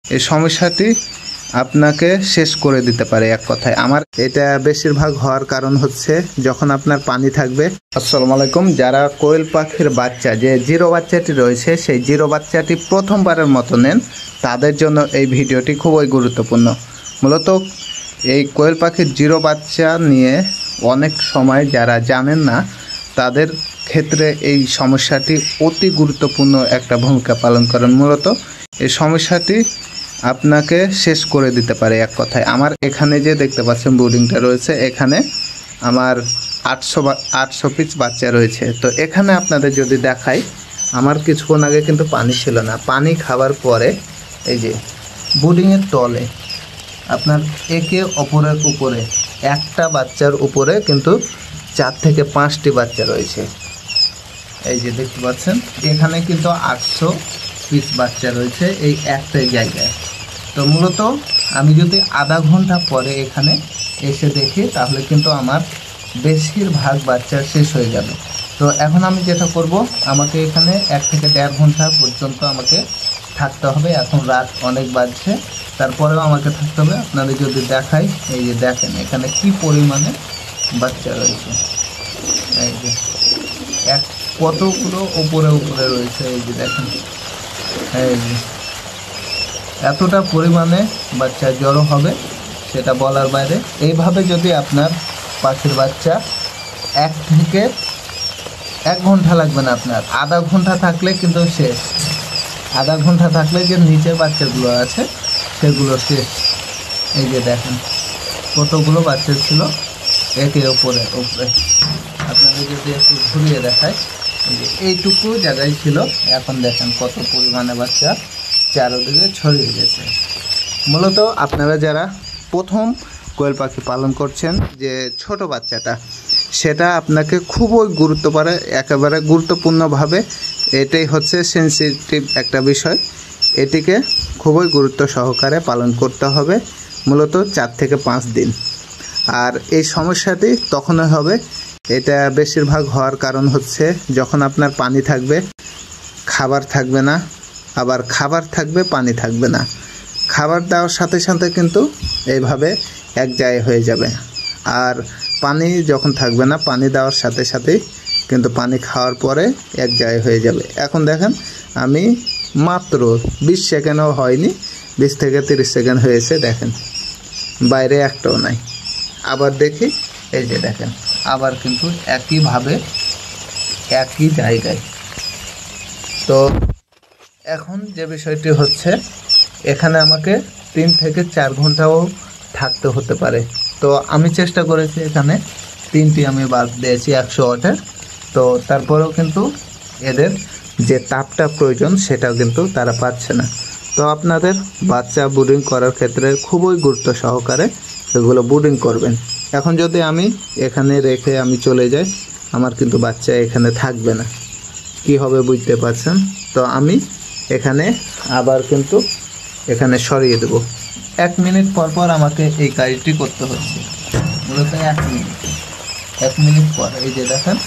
এই সমস্যাটি আপনাকে শেষ করে দিতে পারে এক কথায়। আমার এটা বেশিরভাগ হওয়ার কারণ হচ্ছে যখন আপনার পানি থাকবে। আসসালামু আলাইকুম। যারা কোয়েল পাখির বাচ্চা, যে জিরো বাচ্চাটি রয়েছে, সেই জিরো বাচ্চাটি প্রথমবারের মতো নেন, তাদের জন্য এই ভিডিওটি খুবই গুরুত্বপূর্ণ। মূলত এই কোয়েল পাখির জিরো বাচ্চা নিয়ে অনেক সময় যারা জানেন না, তাদের ক্ষেত্রে এই সমস্যাটি অতি গুরুত্বপূর্ণ একটা ভূমিকা পালন করেন। মূলত এই সমস্যাটি আপনাকে শেষ করে দিতে পারে এক কথায়। আমার এখানে যে দেখতে পাচ্ছেন বোর্ডিংটা রয়েছে, এখানে আমার 800 পিস বাচ্চা রয়েছে। তো এখানে আপনাদের যদি দেখাই, আমার কিছুক্ষণ আগে কিন্তু পানি ছিল না। পানি খাবার পরে এই যে বোর্ডিংয়ের তলে আপনার একে অপরের উপরে একটা বাচ্চার উপরে কিন্তু 4 থেকে 5টি বাচ্চা রয়েছে। এই যে দেখতে পাচ্ছেন, এখানে কিন্তু 800 পিস বাচ্চা রয়েছে এই একটাই জায়গায়। তো মূলত আমি যদি আধা ঘন্টা পরে এখানে এসে দেখি, তাহলে কিন্তু আমার বেশিরভাগ বাচ্চা শেষ হয়ে যাবে। তো এখন আমি যেটা করব, আমাকে এখানে 1 থেকে 1.5 ঘন্টা পর্যন্ত আমাকে থাকতে হবে। এখন রাত অনেক বাজছে, তারপরেও আমাকে থাকতে হবে। আপনাদের যদি দেখাই, এই যে দেখেন এখানে কি পরিমাণে বাচ্চা রয়েছে। এই যে কতগুলো উপরে উপরে রয়েছে, এই যে দেখেন, এই যে এতটা পরিমাণে বাচ্চা জড়ো হবে সেটা বলার বাইরে। এইভাবে যদি আপনার পাখির বাচ্চা 1 থেকে 1 ঘন্টা লাগবে না, আপনার আধা ঘন্টা থাকলে কিন্তু শেষ। আধা ঘন্টা থাকলে যে নিচের বাচ্চাগুলো আছে সেগুলো শেষ। এই যে দেখেন কতগুলো বাচ্চা ছিল একে উপরে উপরে। আপনাদের যদি একটু ঘুরিয়ে দেখায়, এই যে এইটুকু জায়গায় ছিল, এখন দেখেন কত পরিমাণে বাচ্চা চারদিকে ছড়িয়ে গেছে। মূলত আপনারা যারা প্রথম কোয়েল পাখি পালন করছেন, যে ছোট বাচ্চাটা, সেটা আপনাকে খুবই একেবারে গুরুত্বপূর্ণভাবে, এটাই হচ্ছে সেন্সিটিভ একটা বিষয়, এটিকে খুবই গুরুত্ব সহকারে পালন করতে হবে মূলত 4 থেকে 5 দিন। আর এই সমস্যাটি তখনই হবে, এটা বেশিরভাগ হওয়ার কারণ হচ্ছে যখন আপনার পানি থাকবে, খাবার থাকবে না, আবার খাবার থাকবে, পানি থাকবে না। খাবার দেওয়ার সাথে সাথে কিন্তু এইভাবে এক জায়গায় হয়ে যাবে। আর পানি যখন থাকবে না, পানি দেওয়ার সাথে সাথেই কিন্তু পানি খাওয়ার পরে এক জায়গায় হয়ে যাবে। এখন দেখেন আমি মাত্র 20 সেকেন্ডও হয়নি, 20 থেকে 30 সেকেন্ড হয়েছে, দেখেন বাইরে একটাও নাই। আবার দেখি, এই যে দেখেন আবার কিন্তু একইভাবে একই জায়গায়। তো এখন যে বিষয়টি হচ্ছে, এখানে আমাকে 3 থেকে 4 ঘন্টাও থাকতে হতে পারে। তো আমি চেষ্টা করেছি, এখানে 3টি আমি বাল্ব দিয়েছি 100 ওয়াটের। তো তারপরেও কিন্তু এদের যে তাপটা প্রয়োজন সেটাও কিন্তু তারা পাচ্ছে না। তো আপনাদের বাচ্চা ব্রুডিং করার ক্ষেত্রে খুবই গুরুত্ব সহকারে এগুলো ব্রুডিং করবেন। এখন যদি আমি এখানে রেখে আমি চলে যাই, আমার কিন্তু বাচ্চা এখানে থাকবে না, কি হবে বুঝতে পারছেন। তো আমি এখানে আবার কিন্তু এখানে সরিয়ে দেব। 1 মিনিট পর পর আমাকে এই কাজটি করতে হচ্ছে, মূলত 1 মিনিট পর। এই যে দেখেন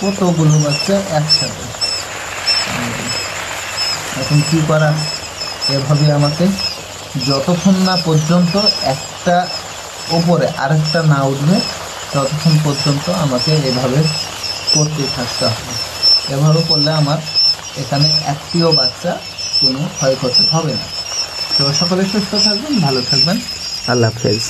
কতগুলো বাচ্চা একসাথে। এখন কি করা, এভাবে আমাকে যতক্ষণ না পর্যন্ত একটা উপরে আরেকটা না উঠবে, ততক্ষণ পর্যন্ত আমাকে এভাবে করতে থাকতে হবে। এভাবে করলে আমার এখানে একটিও বাচ্চা কোনো ক্ষয়ক্ষতি হবে না। তো সকলে সুস্থ থাকবেন, ভালো থাকবেন, আল্লাহ হাফেজ।